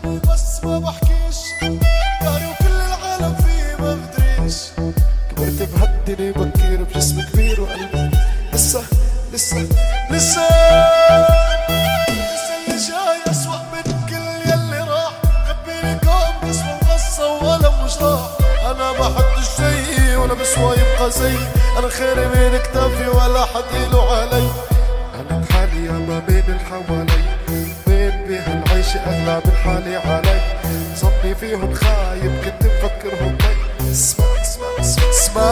صاحبي بس ما بحكيش، داري وكل العالم فيه ما بدريش. كبرت بهالدنيا بكير بجسم كبير وقلبي لسه لسه لسه اللي جاي أسوأ من كل يلي راح. خبيني كم قسوة وقصة وألم وجراح. أنا ما حدش زيي ولا بسوى يبقى زيي. أنا خيري من كتافي ولا حد يلو علي. أنا بحالي يلا بين الحوالي، بين بهالعيش أغلى من حالي علي. ظني فيهم خايب كنت مفكرهم بي. اسمع اسمع اسمع اسمع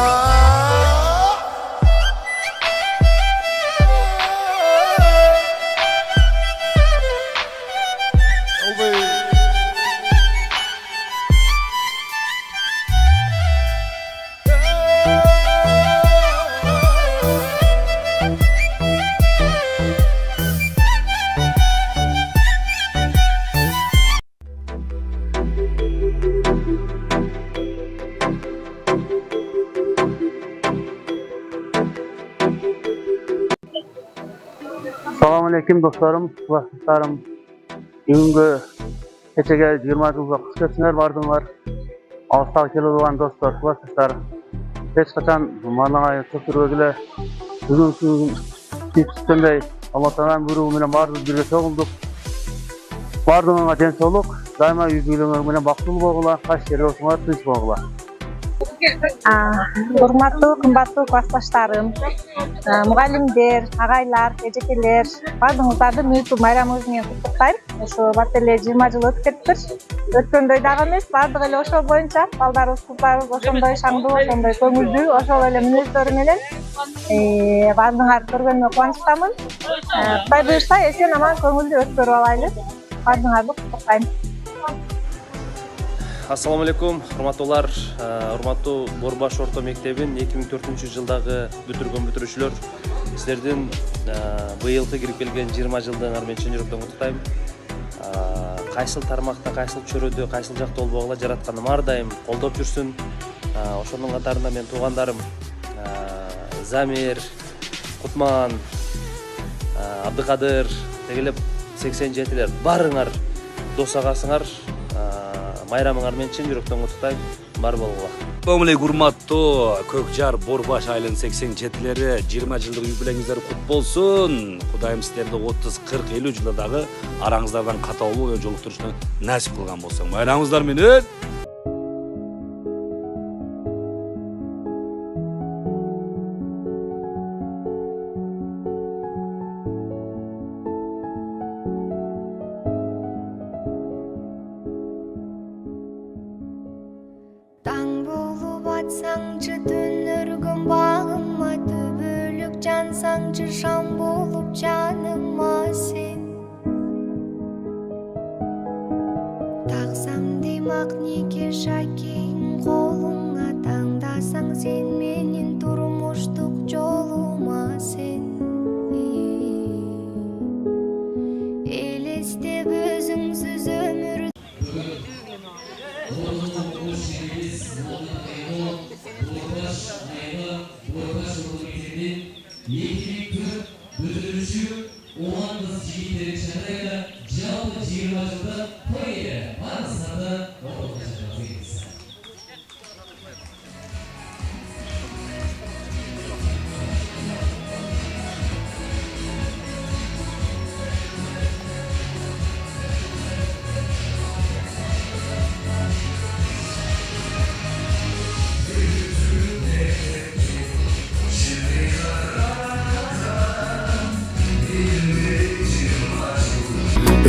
Assalamualaikum dostlarım, vaxtlarım. Бүгінгі кечеге 20 жылға құш кетсіңер бардыңlar. Алыстағы келіп olған достар, vaxtlar. Ешқашан маңайға көтөргіле. Бүгін түскендей Алла Тағаланың бұйрығымен бардық бірге соғылдық. Бардығыңа денсаулық, дайыма үй-бүйлеріңер менен бақытты болғыла, қайсы жерде болсаңар тыныш болғыла. Урматтуу, кымбаттуу классташтарым, мугалимдер, агайлар, эжекелер, баардыгыңыздарды мүнөттүү майрамыңыз менен куттуктайм. Ошо бат эле 20 жыл өтүп кетиптир. Өткөндөй дагы эмес, баардыгы эле ошол боюнча балдарыбыз, кыздарыбыз ошондой шаңдуу, ошондой көңүлдүү, ошол эле мүнөздөрү менен баардыгыңарды көргөнүмө кубанычтамын. Кудай буйрса, эсен аман көңүлдүү өткөрүп алайлы. Баардыгыңарды куттуктайм. Assalamu alaikum, урматтуулар, урматтуу Борбаш орто мектебин 2004-жылдагы бүтүргөн бүтүрүүчүлөр. Силердин быйылкы кирип келген 20 жылдыгыңар менен чын жүрөктөн куттуктайм. Кайсыл тармакта, кайсыл чөрөдө, кайсыл жакта болбогула жаратканым ар дайым колдоп жүрсүн. Ошонун катарында мен туугандарым Замир, Кутман, Абдыкадыр, дегелеп 87-лер барыңар дос агасыңар. Майрамыңар менен чын жүрөктөн куттуктайм. Бар болгула. Assalamu alaikum урматтуу Көкжар Борбаш айылынын 87-лери 20 жылдык юбилейиңиздер кут болсун. Кудайым силерди 30, 40, 50 жылда дагы араңыздардан каталуу жолуктурушуна насип кылган болсо. Майрамыңыздар менен. Таң болып атсаңчы түн өргөн багыма, түбөлүк жансаңчы шам болуп жаныма сен. Таксам димак неке шакең колуңа, таңдасаң сен менин турмуштук жолума сен. Элестеп өзүңсүз өмүр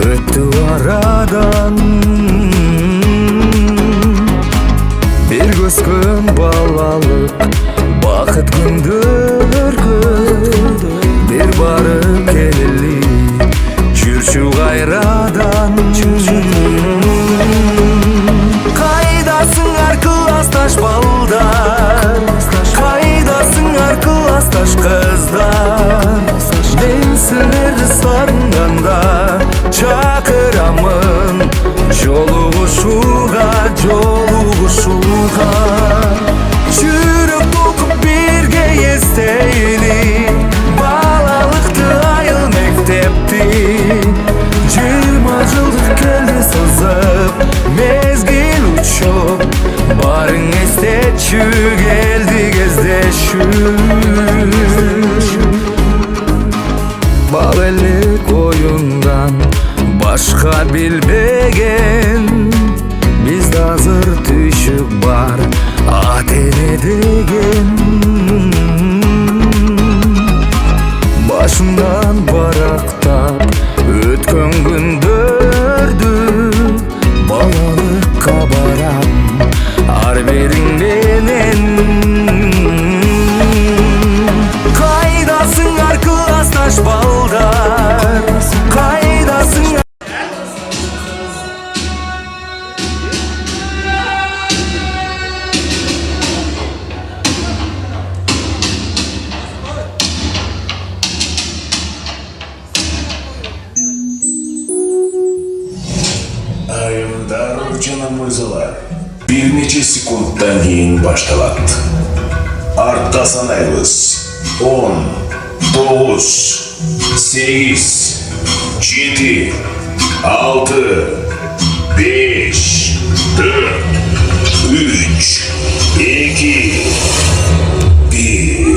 Öttü aradan bir көскөн балалык бакыт күндөргө бир барып келели жүрчү кайрадан. Кайдасыңар классташ балдар, кайдасыңар классташ кыздар, мен силерди сагынганда чакырамын жолугушууга. Жүрөк толкуп бирге эстейли балалыкты, айыл мектепти. 20 жылдык келди соза Üçü geldi gezdeşүү Bağellik oyundan başka bilbegen Bizde hazır tüşük var Atene degen Başımdan baraktap ötkön gündördü Balalık kabaram Har berin menen Kaydasın arkadaş baldar Kaydasın Айымдар жана мырзалар, бир нече секундтан кийин башталат. Артта санайбыз. 10, 9, 8, 7, 6, 5, 4, 3, 2, 1.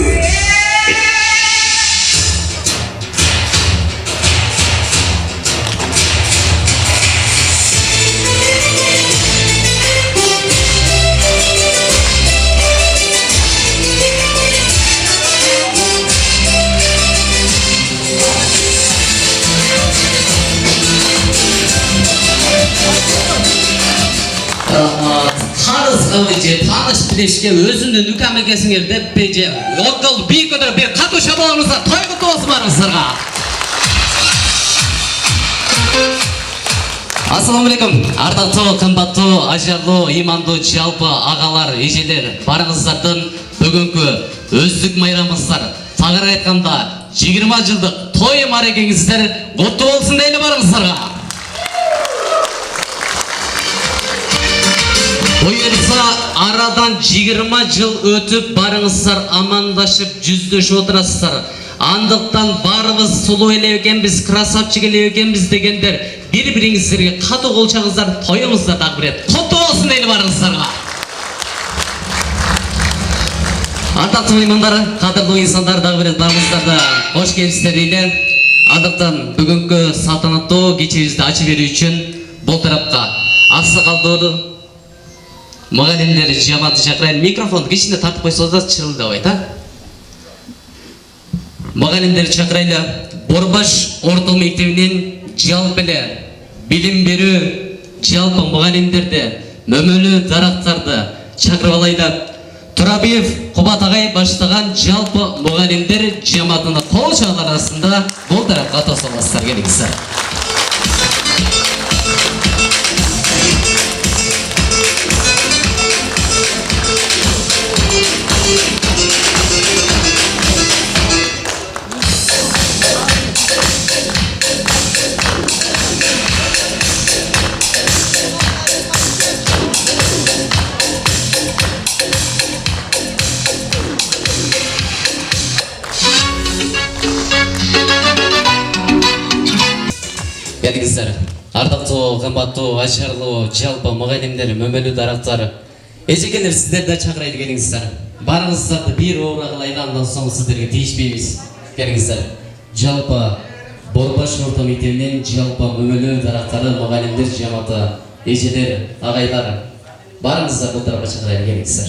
Tanış kılıcı, tanış bileşke, özünde nükam ekesingер деп беже. Окол бийик көтөрүп бир катуу шабалыңыздар, той куту болсун барыңыздарга. Ассаламу алейкум. Ардактуу, кымбаттуу, ажарлуу, ыймандуу жалпы агалар, эжелер, барыңыздардын бүгүнкү өздүк майрамыңыздар, тагыраак айтканда 20 жылдык той марекеңиздер куттуу болсун дейли барыңыздарга. Буюрса арадан 20 жыл өтүп барыңыздар, амандашып жүздөшүп отурасыздар. Андыктан барыбыз сулуу эле экенбиз, красавчик эле экенбиз дегендер бири-бириңиздерге катуу кол чагыңыздар, тоюңуздар дагы бир рет куттуу болсун дейли барыңыздарга. Ардактуу меймандар, кадырлуу инсандар, дагы бир рет барыңыздарды кош келипсиздер дейли. Андыктан бүгүнкү салтанаттуу кечебизди ачып берүү үчүн бул тарапка аксакалдуу мугалимдер жамааты чакырайын. Микрофон кичине тартып койсоңуз да чырылдабайт, а? Мугалимдер чакырайлы. Борбаш орто мектебинен жалпы эле билим берүү, жалпы мугалимдерди, мөмөлүү дарактарды чакырып алайлы. Турабиев Кубат агай баштаган жалпы мугалимдер жамаатынын кол чабуулары арасында бул тарапка тосуласыздар, келиңиздер. Келиңиздер. Ардактуу, кымбаттуу, ажарлуу, жалпы мугалимдер, мөмөлүү дарактар, эжекелер, сиздерди да чакырайлы, келиңиздер. Барыңыздарды бир ооруна кылайлы, андан соң сиздерге тийишпейбиз. Келиңиздер. Жалпы Борбаш орто мектебинен жалпы мөмөлүү дарактары, мугалимдер жамааты, эжелер, агайлар, барыңыздар бул тарапка чакырайлы, келиңиздер.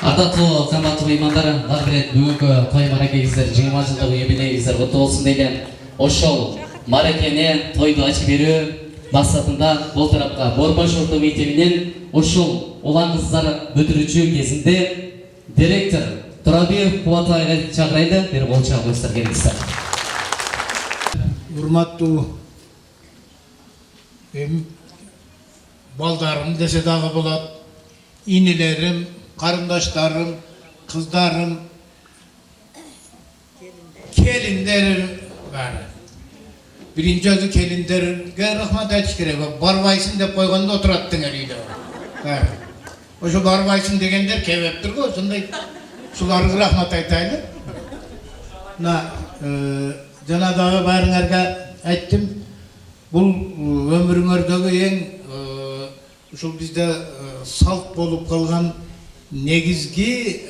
Ардактуу, кымбаттуу меймандар, дагы бир бүгүнкү той марекеңиздер, 20 жылдык юбилейиңиздер куттуу болсун дейли. Ошол марекени, тойду ачып берүү максатында бул тарапка Борбаш орто мектебинен ушул улан-кыздар бүтүрүүчү кезинде директор Турабиев Кубат агайга чакырайлы, бир кол чабыңыздар, келиңиздер. Урматтуу балдарым десе дагы болот, инилерим, карындаштарым, кыздарым, келиндерим бар. Биринчи өзү келиндерге рахмат айтыш керек. Барбайсың деп койгондо отураттың үйдө. Ошо барбайсың дегендер кебептир го, ошондой шуларга рахмат айтайлы. Жана дагы баарыңарга айттым, бұл өміріңердегі ең ушул бизде салт болуп калган негизги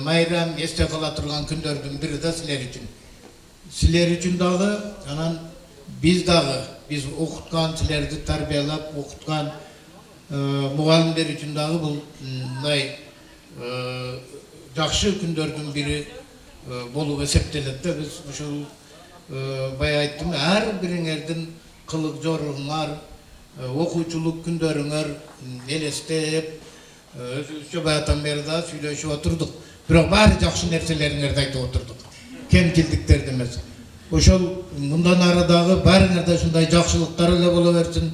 майрам эсте кала турган күндөрдүн бири да силер үчүн. Силер үчүн дагы, анан биз дагы, биз окуткан, силерди тарбиялап окуткан мугалимдер үчүн дагы бул мындай жакшы күндөрдүн бири болуп эсептелет да. Биз ушул бая айттым, ар бириңердин кылык жоруңар, окуучулук күндөрүңөр элестеп, өзүбүзчө баягыдан бери да сүйлөшүп отурдук. Бирок баары жакшы нерселериңерди айтып отурдук. Кемчилдиктерди эмес. Ошол мындан ары дагы баарыңарда ушундай жакшылыктар эле боло берсин.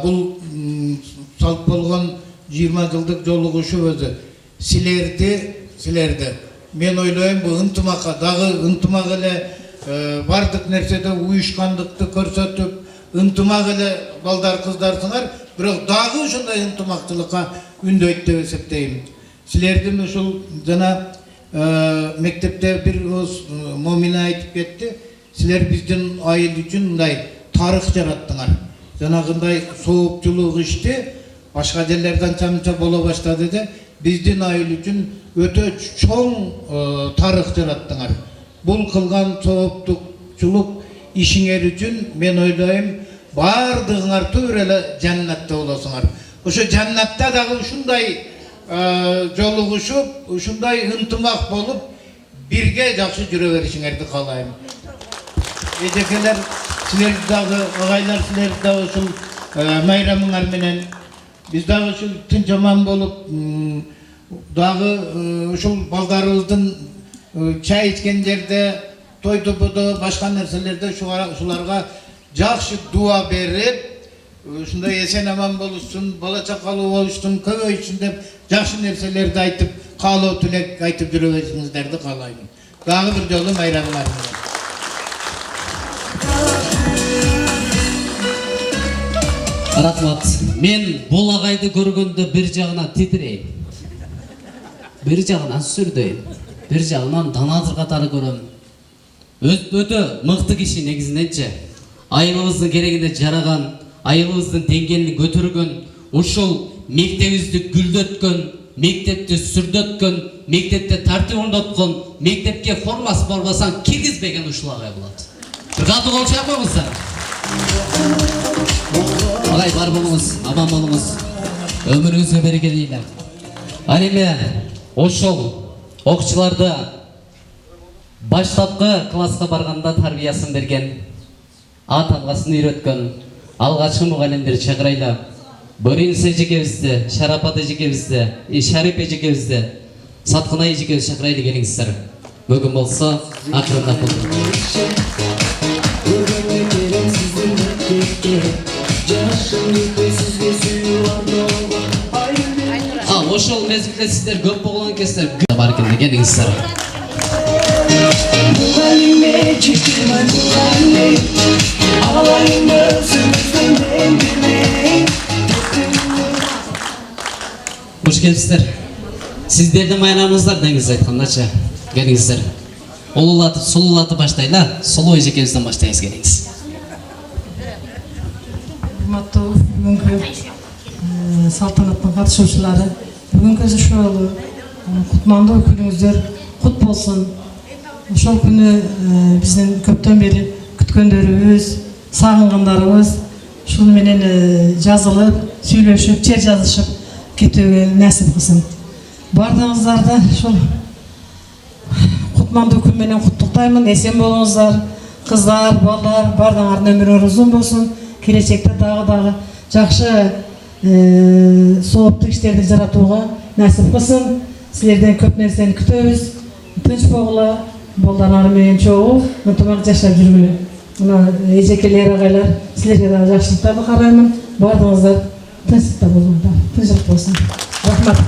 Бул салт болгон 20 жылдык жолугушуу өзү силерди мен ойлойм, бул ынтымакка дагы ынтымак эле бардык нерседе уюшкандыкты көрсөтүп, ынтымак эле балдар кыздарсыңар, бирок дагы ушундай ынтымактуулукка үндөйт деп эсептейм. Силердин ушул жана мектепте бир Момина айтып кетти, силер биздин айыл үчүн мындай тарых жараттыңар. Жанагындай соопчулук ишти башка жерлерде анча-мынча боло баштады да, биздин айыл үчүн өтө чоң тарых жараттыңар. Бул кылган сооптукчулук ишиңер үчүн мен ойлойм, бардыгыңар түгүр эле жаннатта болосуңар. Ошо жаннатта дагы ушундай жолугушуп, ушундай ынтымак болуп, бирге жакшы жүрө беришиңерди каалайм. Эжекелер, силер дагы, агайлар, силер дагы ушул майрамыңар менен биз дагы ушул тынч аман болуп, дагы ушул балдарыбыздын чай ичкен жерде, той-топодо, башка нерселерде ушуларга жакшы дуа берип, ушундай эсен аман болушсун, бала чакалуу болуштун, көбөйсүн деп жакшы нерселерди айтып, каалоо тилек айтып жүрө беришиңиздерди каалайм. Дагы бир жолу майрамыңар менен. Рахмат. Мен бул агайды көргөндө бир жагынан титирейм. Бир жагынан сүрдөйм. Бир жагынан данадыр катары көрөм. Өтө мыкты киши негизиненчи. Айылыбыздын керегине жараган, айылыбыздын деңгээлин көтөргөн, ушул мектебибизди гүлдөткөн, мектепти сүрдөткөн, мектепте тартип орноткон, мектепке формасы болбосаң киргизбеген ушул агай болот. Бир катуу кол чапыңыздар. Агай бар болуңуз, аман болуңуз. Өмүрүңүзгө береке дейлем. Ал эми ошол окуучуларды баштапкы класска барганда тарбиясын берген, ата-анасын үйрөткөн алгачкы мугалимдер чакырайлы. Борис эжекебизди, Шарапат эжекебизди, Шарип эжекебизди, Саткынай эжекебизди чакырайлы, келиңиздер. Бүгүн болсо акырындап ошол мезгилде сиздер көп болгон экенсиздер. Бар экен, келиңиздер. Hoş келипсиздер. Сиздердин майрамыңыздар деңиз айткандачы. Келиңиздер. Улуулатып, сулуулатып баштайлы. Сулуу эжекебизден баштайбыз, келиңиз. Урматтуу бүгүнкү салтанаттын катышуучулары, бүгүнкү ушул кутмандуу күнүңүздөр кут болсун. Ошол күнү биздин көптөн бери күткөндөрүбүз, сагынгандарыбыз ушул менен жазылып, сүйлөшүп, чер жазышып кетүүгө насип кылсын. Бардыгыңыздарды ушул кутмандуу күн менен куттуктаймын. Эсен болуңуздар, кыздар, балдар, бардыгыңардын өмүрүңөр узун болсун. Келечекте дагы жакшы сооптук иштерди жаратууга насип кылсын. Силерден көп нерсени күтөбүз. Тынч болгула, балдарлар менен чогуу ынтымак жашап жүргүлө. Мына эжекелер, агайлар, силерге дагы жакшылыктарды каалаймын. Бардыгыңыздар тынчтыкта болуңуздар. Тынчтык болсун. Рахмат.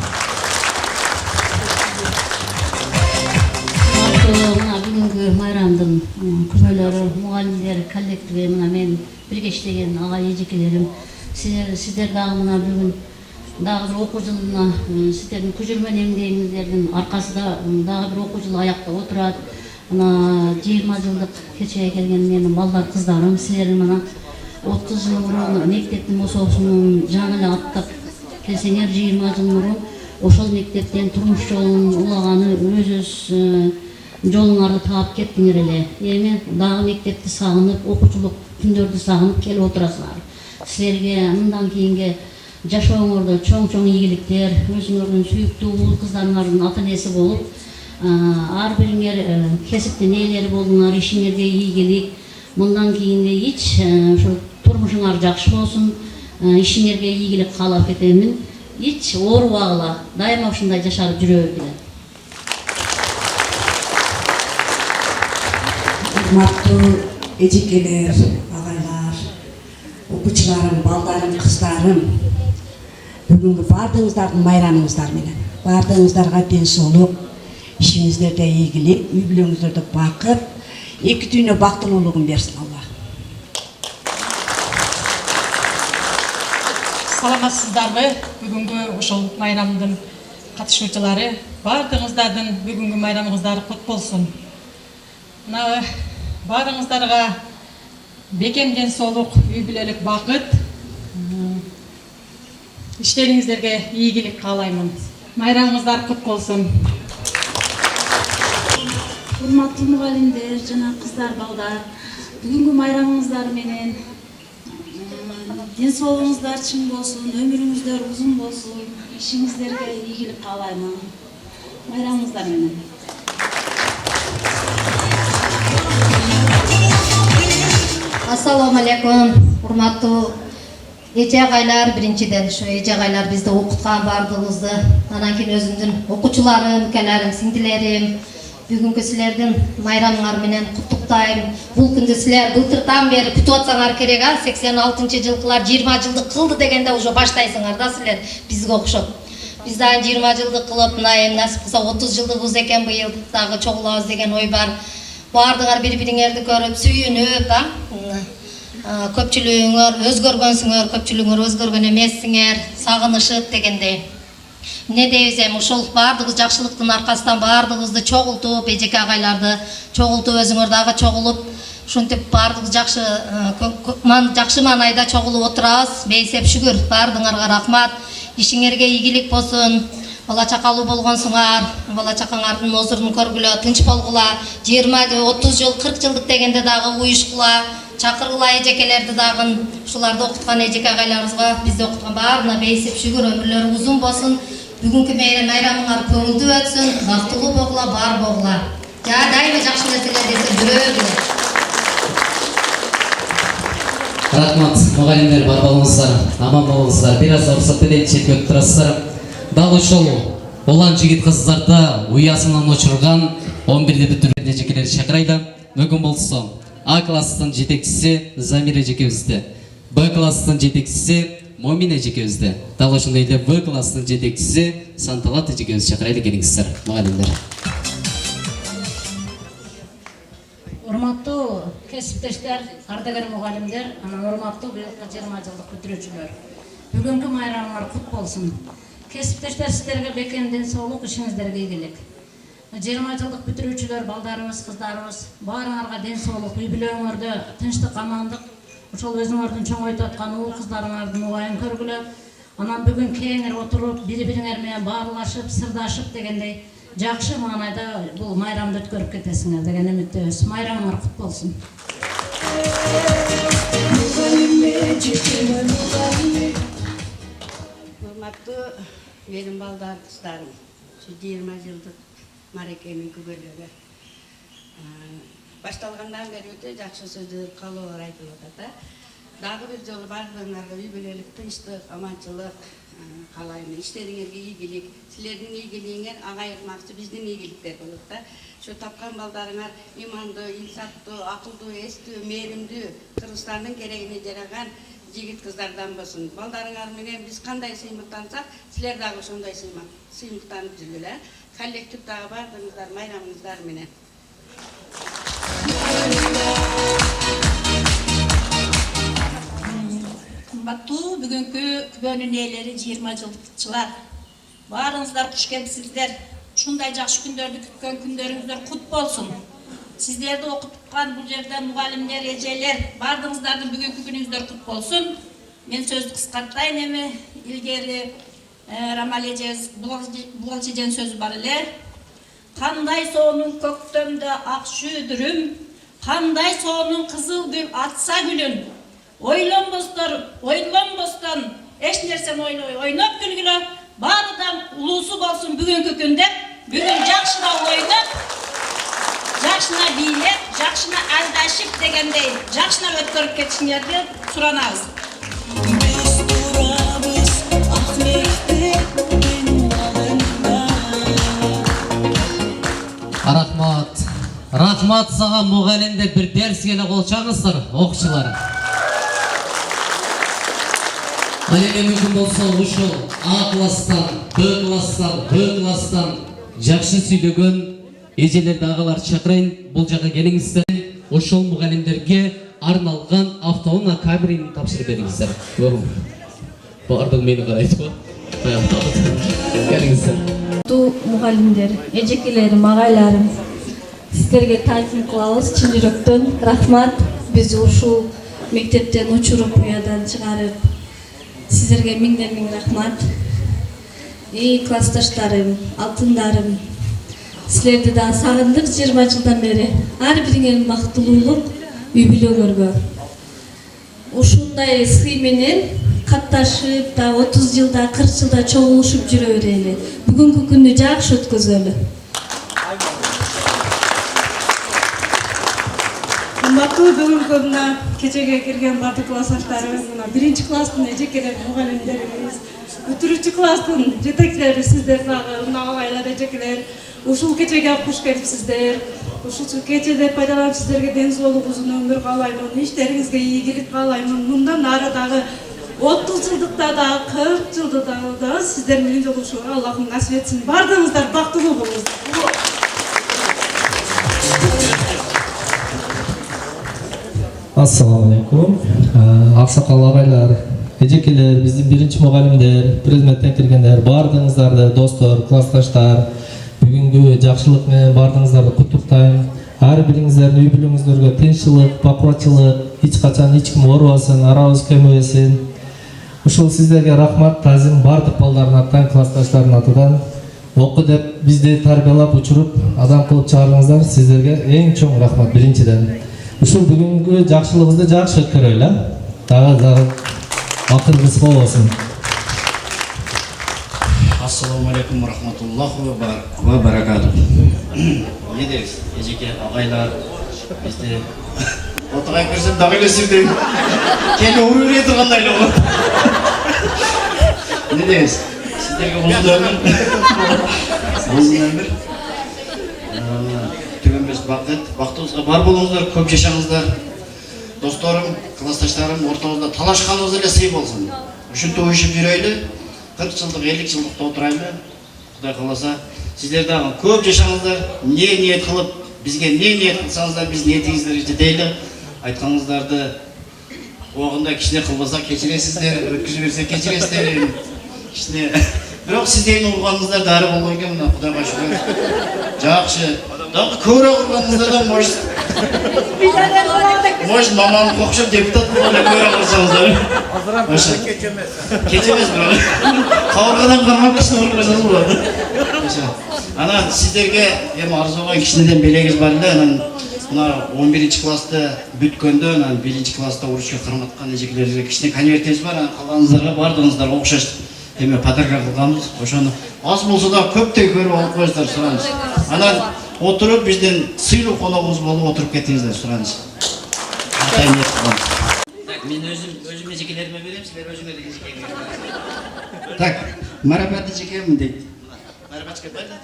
Бүгүнкү майрамдын күнөөлөрү, мугалимдер коллективи, мына мен бирге иштеген агай эжекелерим, сиздер дагы мына бүгүн дагы бир окуу жылына сиздердин күжүрмөн эмгегиңиздердин аркасында дагы бир окуу жылы аякта отурат. мына 20 жылдык кечеге келген менин балдар кыздарым, силер мына 30 жыл мурун мектептин ошосунун жаңы эле аттап келсеңер, 20 жыл мурун ошол мектептен турмуш жолун улаганы өзүңүз жолуңарды таап кеттиңер эле. Эми дагы мектепти сагынып, окуучулук күндөрдү сагынып келип отурасыңар. Силерге мындан кийинки жашооңордо чоң ийгиликтер, өзүңөрдүн сүйүктүү уул кыздарыңардын ата энеси болуп, ар бириңер кесиптин ээлери болуңар, ишиңерге ийгилик. Мындан кийинки ушу турмушуңар жакшы болсун, ишиңерге ийгилик каалап кетемин. Hiç oorubagыла, дайыма ушундай жашап жүрө бергиле. Урматтуу эжекелер, агайлар, окуучуларым, балдарым, кыздарым, бүгүнкү баардыгыңыздардын майрамыңыздар менен, баардыгыңыздарга ден соолук, ишиңиздерде ийгилик, үй бүлөңүздөрдө бакыт, эки дүйнө бактылуулугун берсин Алла. Саламатсыздарбы? Бүгүнкү ошол майрамдын катышуучулары, баардыгыңыздардын бүгүнкү майрамыңыздар кут болсун. Мына баарыңыздарга бекем ден соолук, үй бүлөлүк бакыт, иштериңиздерге ийгилик каалаймын. Майрамыңыздар кут болсун. Урматтуу мугалимдер жана кыздар, балдар, бүгүнкү майрамыңыздар менен ден соолугуңуздар чың болсун, өмүрүңүздөр узун болсун, ишиңиздерге ийгилик каалаймын. Майрамыңыздар менен. Ассаламу алейкум, урматтуу эже агайлар. Биринчиден ушу эже агайлар бизди окуткан баардыгыбызды, анан кийин өзүмдүн окуучуларым, укаларым, сиңдилерим, бүгүнкү силердин майрамыңар менен куттуктайм. Бул күндү силер былтыртан бери күтүп атсаңар керек, 86-жылкылар 20 жылдык кылды дегенде уже баштайсыңар да силер бизге окшоп. Биз дагы 20 жылдык кылып, мына эми насип кылса 30 жылдыгыбыз экен, быйыл дагы чогулабыз деген ой бар. Баардыгыңар бири-бириңерди көрүп, сүйүнүп, көпчүлүгүңөр өзгөргөнсүңөр, көпчүлүгүңөр өзгөргөн эмессиңер, сагынышып дегендей. Не дейбиз эми ушул баардыгыбыз жакшылыктын аркасынан баардыгыбызды чогултуп, эжеке агайларды чогултуп, өзүңөр дагы чогулуп, ушинтип баардыгыбыз жакшы маанайда чогулуп отурабыз. Бейсеп шүгүр, баардыгыңарга рахмат. Ишиңерге ийгилик болсун. Бала чакалуу болгонсуңар, бала чакаңардын озурун көргүлө, тынч болгула, 20, 30 жыл, 40 жылдык дегенде дагы уюшкула, чакыргыла эжекелерди дагы, ушуларды окуткан эжеке агайларыбызга, бизди окуткан баарына бейсип шүгүр, өмүрлөрү узун болсун. Бүгүнкү майрамыңар көңүлдүү өтсүн, бактылуу болгула, бар болгула. Дайыма жакшы нерселерди эсеп жүрө бергиле. Рахмат, мугалимдер, бар болуңуздар, аман болуңуздар. Бир аз уруксат берейин, четке өтүп турасыздар. Дал ушул улан жигит кыздарды уясынан учурган 11-де бүтүргөн эжекелер чакырайда. Бүгүн болсо А класстын жетекчиси Замир эжекебизди, Б класстын жетекчиси Момин эжекебизди, дал ошондой эле В класстын жетекчиси Санталат эжекебизди чакырайлы, келиңиздер, мугалимдер. Урматтуу кесиптештер, ардагер мугалимдер, анан урматтуу быйылкы 20 жылдык бүтүрүүчүлөр. Бүгүнкү майрамыңар кут болсун. Кесиптештер, сиздерге бекем ден соолук, ишиңиздерге ийгилик. 20 жылдык бүтүрүүчүлөр, балдарыбыз, кыздарыбыз, баарыңарга ден соолук, үй бүлөңөрдө тынчтык, амандык, ошол өзүңөрдүн чоңойтуп аткан уул кыздарыңардын убайын көргүлө. Анан бүгүн кеңири отуруп, бири-бириңер менен баарлашып, сырдашып дегендей жакшы маанайда бул майрамды өткөрүп кетесиңер деген үмүттөбүз. Майрамыңар кут болсун. Урматтуу менин балдар, кыздарым, 20 жылдык марекенин күбөлөгү башталгандан бери өтө жакшы сөздөр, каалоолор айтылып атат. Дагы бир жолу баардыгыңарга үй бүлөлүк тынчтык, аманчылык каалайм. Иштериңерге ийгилик, силердин ийгилигиңер ага ырмакчы биздин ийгиликтер болот да. Şu tapkan baldarınar imandуу, insaptуу, акылдуу, эстүү, мээримдүү, Кыргызстандын керегине жараган жигит кыздардан болсун. Балдарыңар менен биз кандай сыймыктансак, силер дагы ошондой сыймыктанып жүргүлө. Коллектив дагы бардыгыңыздар майрамыңыздар менен. Кымбаттуу бүгүнкү күбөнүн ээлери 20 жылдыкчылар. Баарыңыздар куш келипсиздер. Ушундай жакшы күндөрдү күткөн күндөрүңүздөр кут болсун. сіздерді оқытқан бұл жерде мұғалімдер, ежелер, бардыңыздардың бүгінгі күніңіздер құт болсын. Мен сөзді қысқартайын еме, ilgeri Ramal ejez buğalçıcan söz бар эле. Қандай соның көктемде ақ шүйдірім, қандай соның қызыл гүл атса гүлін. Ойланбастан, еш нәрсен ойнап күлгілі, барыдан ұлысы болсын бүгінгі күнде, бүгін жақшына ойнап, жақшына билеп, жақшына алдашып дегендей, жақшына өткөріп кетішіңерді сұранамыз. Biz durabız, ahmekte benim alında. Рахмат саған мұғалімде бір дәрс келе қолшаңыздар, оқушылар. Әлеге мүмкін болса ұшыл А класстан, Б класстан жақшы сөйлеген ежелерді ағалар шақырайын, бұл жаққа келіңіздер. Ұшыл мұғалімдерге арналған автоуна камерин тапсырып беріңіздер. Бардың мені қарайды ғой. Келіңіздер. Мұғалімдер, ежекелерім, ағайларым, сіздерге тағзым қылабыз шын жүректен. Рахмат, бізді ушул мектептен учуруп уядан чыгарып, сіздерге миңден рахмат. Классташтарым, алтындарым, сіздерді да сағындық 20 жылдан бері. Ар бириңердин бактылуулук, үй бүлөгөргө. Ушундай сый менен катташып да 30 жылда, 40 жылда чогулушуп жүрө берели. Бүгүнкү күндү жакшы өткөзөлү. Кымбаттуу бүгүнкү күндө кечеге кирген бардык классташтарым, мына 1 класстын эжекелер мугалимдерибиз, 4 класстын жетекчилери сиздер дагы, мына агайлар, эжекелер, ушул кечеге куш келипсиздер. Ушул кечеде пайдаланып сиздерге ден соолук, узун өмүр каалаймын, иштериңизге ийгилик каалаймын. Мындан ары дагы 30 жылдыкта да, 40 жылдыкта да сиздер менен жолугушууга Аллахым насип этсин. Бардыңыздар бактылуу болуңуздар. Ассаламу алейкум. Аксакал агайлар, эжекелер, биздин биринчи мугалимдер, предметтен киргендер, бардыңыздарды, достор, классташтар, бүгүнгү жакшылык менен бардыңыздарды куттуктайм. Ар бириңиздердин үй бүлөңүздөргө тынччылык, бакубатчылык, эч качан эч ким оорубасын, арабыз көмөбесин. Ушул сиздерге рахмат, тазим бардык балдардын атынан, классташтардын атынан. Оку деп бизди тарбиялап, учуруп, адам кылып чыгарыңыздар. Сиздерге эң чоң рахмат биринчиден. Ушул бүгүнкү жакшылыгыбызды жакшы өткөрөлү. Дагы акыргысы болбосун. Ассаламу алейкум рахматуллахи ва баракатух. Не дейсиз, эжеке агайлар, бизде отугай көрсөм дагы эле сирдейм. Кени уруп эле тургандай эле болот. Не дейсиз, сиздерге узун өмүр, түгөнбөс бакыт, бактыбызга бар болуңуздар, көп жашаңыздар. Досторум, классташтарым, ортобузда талашканыбыз эле сый болсун. Ушинтип уюшуп жүрөйлү. 40 жылдық, 50 жылдықта отырайлы. Құдай қаласа, сіздер дағы көп жашаңыздар, не ниет қылып, бізге не ниет қылсаңыздар, біз ниетіңіздер жетейлі. Айтқаныңыздарды оғында кішіне қылбаса кешіресіздер, өткізіп берсе кешіресіздер. Кішіне. Бірақ сіздердің ұрғаныңыздар дәрі болған екен, Құдайға шүкір. Жақшы. Дағы көре ұрғаныңыздардан может, маманы қоқшып депутат болғанда көре ұрсаңыздар. Кечемес бірақ. Қауырғадан қармап кішіне ұрғызыңыз болады. Ана сіздерге арзу болған кішінеден белегіз бар еді. Мына 11 класты бүткенде, 1 класста орысқа қарматқан ежекелерге кішіне конвертіңіз бар. Қалғаныңыздарға бардыңыздар оқшаш подарка қылғанбыз. Ошаны аз болса да көптей көріп алып қойыздар, сұраңыз. Ана отырып бізден сыйлы қонағымыз болып отырып кеттіңіздер, сұраңыз. Мен өзім ежекелеріме берем, сіздер өзіңе де ежекеге берем. Так, марапат ежекемін дейді. Марапатшқа байды?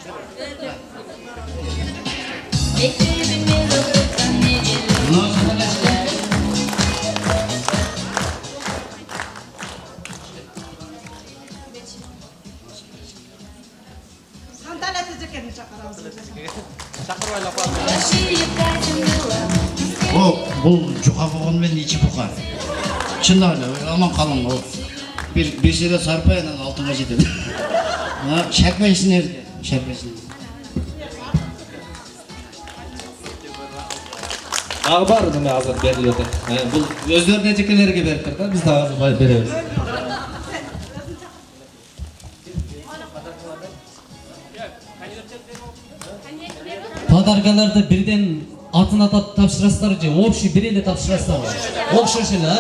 Бұл жұқа болғанмен ичи бұқа. Шында аман қалың. Bir şeyde sarpayla altına gidelim. Şerpeysin nerede? Şerpeysin. Дагы бар неме азыр берилип атат. Бул өздөрүнүн эжекелерге бериптир да, биз дагы азыр беребиз. Подаркаларды бирден атын атап тапшырасыздар же общий бир эле тапшырасыздар? Окшош эле, а?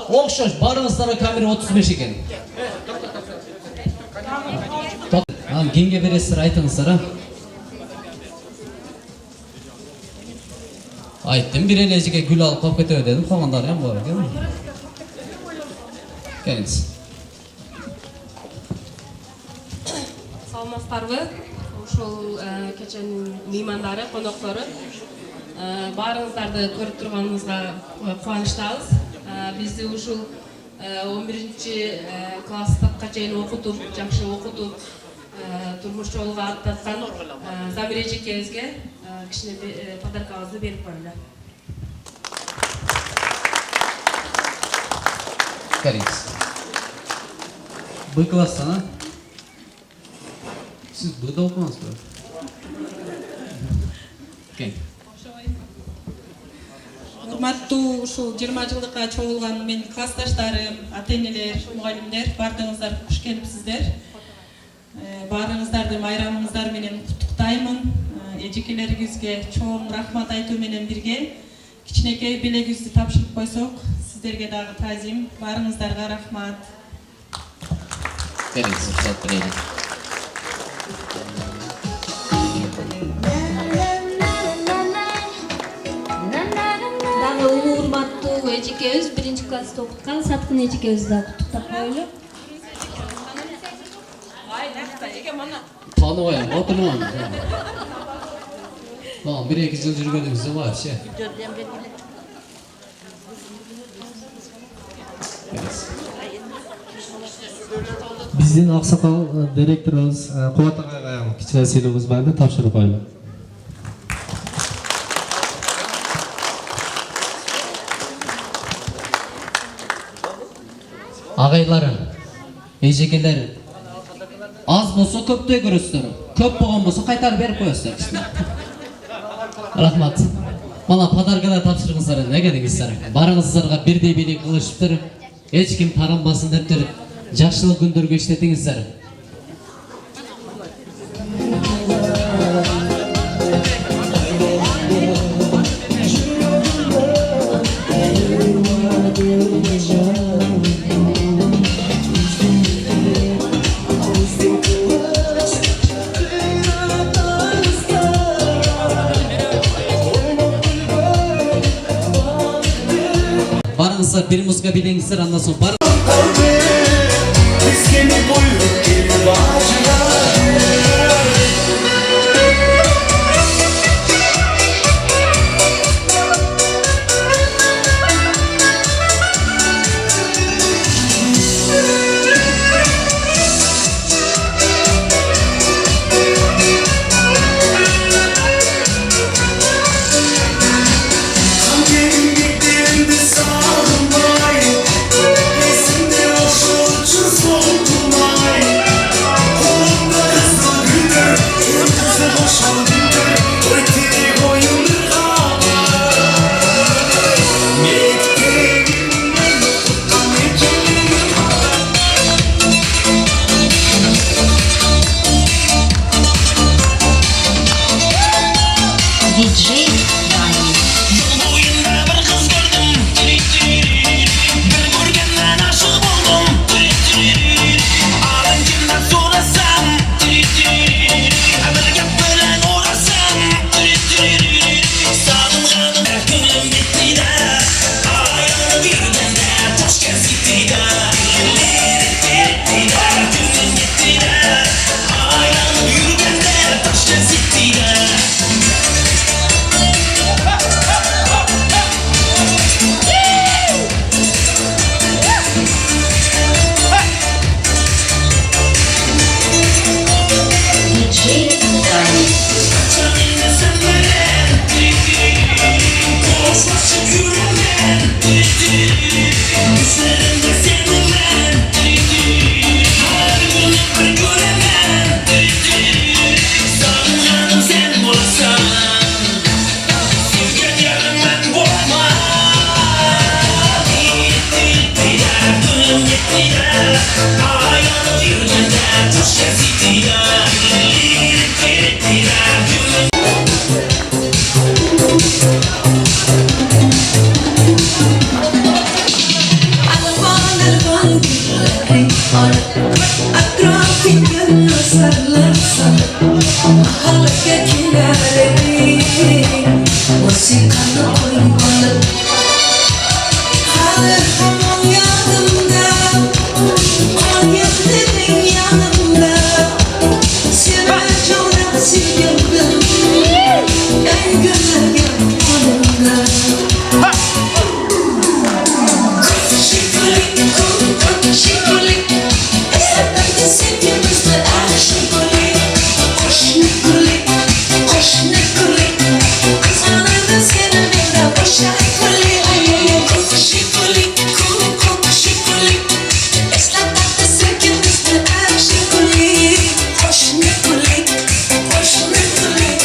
Окшош, барыңыздарга камера 35 экен. Анан кимге бересиздер, айтыңыздар, а? Айттым, бир эле эжеке гүл алып калып кетеби дедим, калгандары эм бар экен. Келиңиз. Саламатсыздарбы? Ушул кеченин меймандары, коноктору. Баарыңыздарды көрүп турганыбызга кубанычтабыз. Бизди ушул 11-класска чейин окутуп, жакшы окутуп, турмуш жолуга аттаткан Замир эжекебизге кичине подаркабызды берип коелу. Келиңиз. Б класстан, а? Siz burada okumazsınız. Кем? Урматтуу ушул 20 жылдыкка чогулган менин классташтарым, ата-энелер, мугалимдер, баардыгыңыздар куш келипсиздер. Баарыңыздарды майрамыңыздар менен куттуктаймын. Эжекелерибизге чоң рахмат айтуу менен бирге кичинекей белегибизди тапшырып койсок, сиздерге дагы тазим. Баарыңыздарга рахмат. Келиңиз, рухсат берейин. Урматтуу эжекебиз 1-класста окуткан Саткын эжекебизди да куттуктап коелу. Таныбайм, отурман. Lan 1-2 жыл жүргөнүңүздө вообще. Биздин аксакал директорубуз Кубат агайга кичине сыйлыгыбыз бар да, тапшырып коелу. Агайларым, эжекелер, аз болсо көптөй көрөсүздөр. Көп болгон болсо кайтарып берип коесуздар. Рахмат. Мана подаркалар тапшырыңыздар, эмне келиңиздер? Барыңыздарга бирдей бийлик кылышыптыр. Эч ким таранбасын дептир. Жакшылык күндөргө иштетиңиздер. Barınızlar bir muzga bilingizler, andan soň bar. Sağ olun, esimde o şu soldu. Alvan gülleri atrafın sarılırsa mahalle kilerleri musikanı oynalı halı hamam yanımda oyunların yanımda sıracına sildim en güzel yanımda Şikolik, esnafta sevdiğimizde her şikolik. Koş Nikolik, koş Nikolik, kızanırdı senin benden boşa Nikolik. Koş Şikolik, koş Şikolik, esnafta sevdiğimizde her şikolik. Koş Nikolik, koş Nikolik,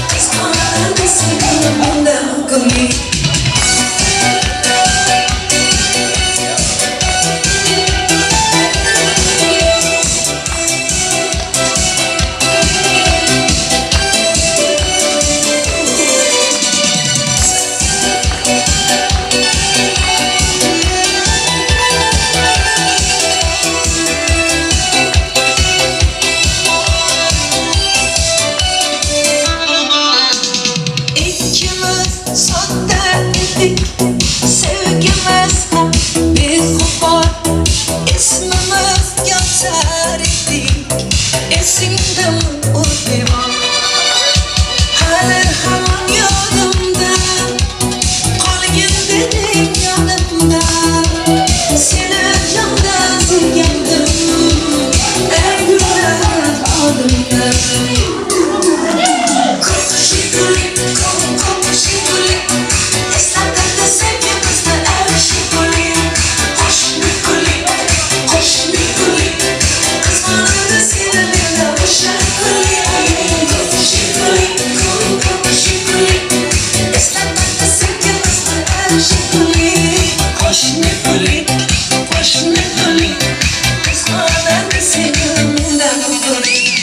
kızanırdı senin benden Nikolik. Sevgimiz bir kupar, ismimiz yazar idik. Esinde mi o divan? Halir hamam yolumda, kalbim benim yanımda. Seni candan sevgandım, en güzel adımda. Şikolik, şikolik, esnafta sevgimizde her şikolik. Koş Nikolik, koş Nikolik, kızmanırdı senin benden boşa Nikolik. Şikolik, şikolik, esnafta sevgimizde her şikolik. Koş Nikolik, koş Nikolik, kızmanırdı senin benden Nikolik.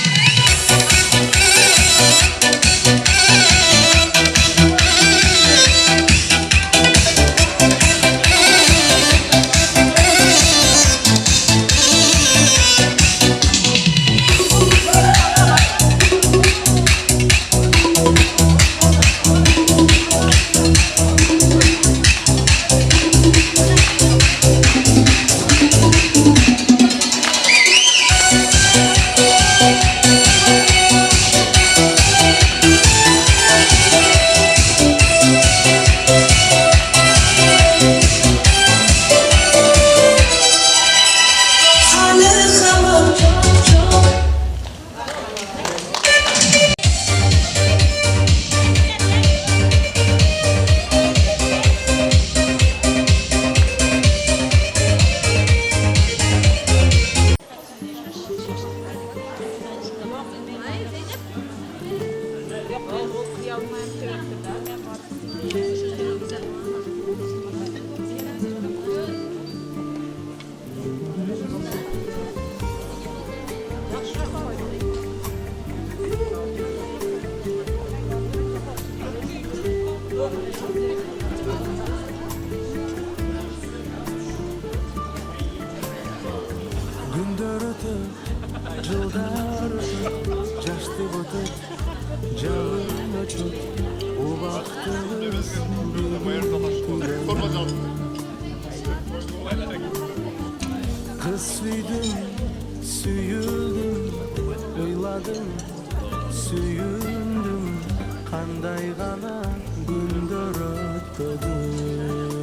Gündür ötüp, жылдар ötüp, жаштык ötüp, жагым ötüp, убактыбыз Kız süydüm, süyüldüm, oyladım, süyündüm, kандай gana gündür ötpödü.